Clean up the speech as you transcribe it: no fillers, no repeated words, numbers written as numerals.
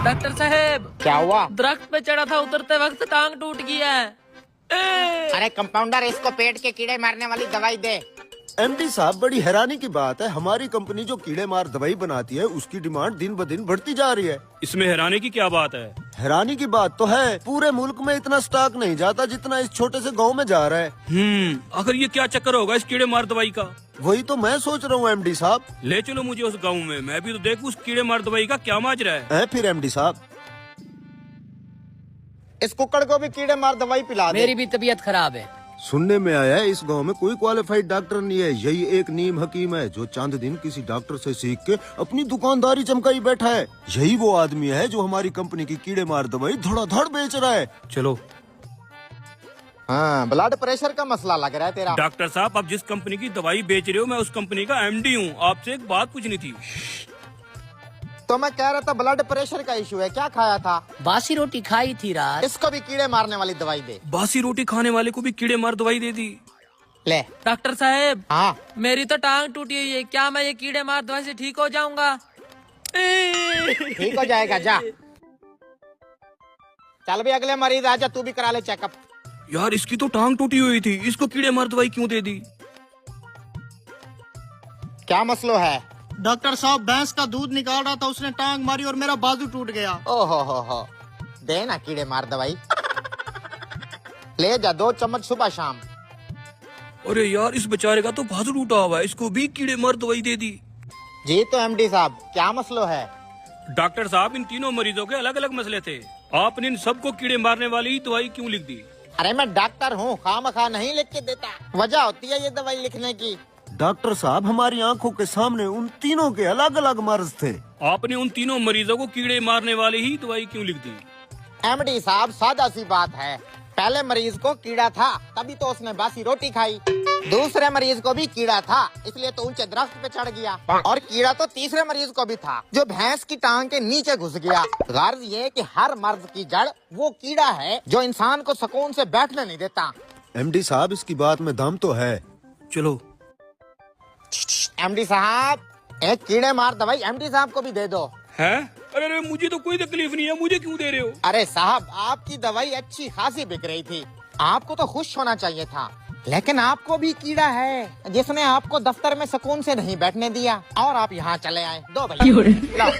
Doctor साहब, क्या हुआ? दरख्त पे चढ़ा था, उतरते वक्त टांग टूट गया है। अरे कंपाउंडर, इसको पेट के कीड़े मारने वाली दवाई दे। एमडी साहब, बड़ी हैरानी की बात है, हमारी कंपनी जो कीड़े मार दवाई बनाती है उसकी डिमांड दिन ब दिन बढ़ती जा रही है। इसमें हैरानी की क्या बात है? हैरानी की बात तो है, पूरे मुल्क में इतना स्टॉक नहीं जाता जितना इस छोटे से गांव में जा रहा है। आखिर ये क्या चक्कर होगा इस कीड़े मार दवाई का? वही तो मैं सोच रहा हूँ एमडी साहब। ले चलो मुझे उस गांव में, मैं भी तो देखूं उस कीड़े मार दवाई का क्या माजरा है। फिर एमडी साहब, इस कुक्कड़ को भी कीड़े मार दवाई पिला दे। मेरी भी तबीयत खराब है। सुनने में आया है इस गांव में कोई क्वालिफाइड डॉक्टर नहीं है, यही एक नीम हकीम है जो चंद दिन किसी डॉक्टर से सीख के अपनी दुकानदारी चमकाई बैठा है। यही वो आदमी है जो हमारी कंपनी की कीड़े मार दवाई धड़ाधड़ बेच रहा है। चलो। हाँ, ब्लड प्रेशर का मसला लग रहा है तेरा। डॉक्टर साहब, आप जिस कंपनी की दवाई बेच रहे हो मैं उस कंपनी का एमडी हूँ। आपसे एक बात पूछनी थी। तो मैं कह रहा था ब्लड प्रेशर का इशू है। क्या खाया था? बासी रोटी खाई थी रात। इसको भी कीड़े मारने वाली दवाई दे। बासी रोटी खाने वाले को भी कीड़े मार दवाई दे दी। ले। डॉक्टर साहब, हाँ, मेरी तो टांग टूटी हुई है, क्या मैं ये कीड़े मार दवाई से ठीक हो जाऊंगा? ठीक हो जाएगा, जा। चल भी अगले मरीज आजा, तू भी करा ले चेकअप। यार, इसकी तो टांग टूटी हुई थी, इसको कीड़े मार दवाई क्यों दे दी? क्या मसलो है? डॉक्टर साहब, भैंस का दूध निकाल रहा था, उसने टांग मारी और मेरा बाजू टूट गया। ओहो हो, दे ना कीड़े मार दवाई। ले जा 2 चम्मच सुबह शाम। अरे यार, इस बेचारे का तो बाजू टूटा हुआ है, इसको भी कीड़े मार दवाई दे दी। जी तो एमडी साहब, क्या मसलो है? डॉक्टर साहब, इन तीनों मरीजों के अलग अलग मसले थे, आपने इन सबको कीड़े मारने वाली ही दवाई क्यों लिख दी? अरे मैं डॉक्टर हूँ, खामखा नहीं लिख के देता, वजह होती है ये दवाई लिखने की। डॉक्टर साहब, हमारी आंखों के सामने उन तीनों के अलग अलग मर्ज थे। आपने उन तीनों मरीजों को कीड़े मारने वाली ही दवाई क्यों लिख दी? एमडी साहब, सादा सी बात है, पहले मरीज को कीड़ा था तभी तो उसने बासी रोटी खाई। दूसरे मरीज को भी कीड़ा था, इसलिए तो ऊंचे दरख्त पे चढ़ गया। और कीड़ा तो तीसरे मरीज को भी था, जो भैंस की टांग के नीचे घुस गया। गर्ज ये कि हर मर्ज की जड़ वो कीड़ा है जो इंसान को सुकून से बैठने नहीं देता। एमडी साहब, इसकी बात में दम तो है। चलो। एमडी साहब, एक कीड़े मार दवाई एमडी साहब को भी दे दो। है? अरे मुझे तो कोई तकलीफ नहीं है, मुझे क्यों दे रहे हो? अरे साहब, आपकी दवाई अच्छी खासी बिक रही थी, आपको तो खुश होना चाहिए था, लेकिन आपको भी कीड़ा है जिसने आपको दफ्तर में सुकून से नहीं बैठने दिया और आप यहाँ चले आए। दो भाई, लो।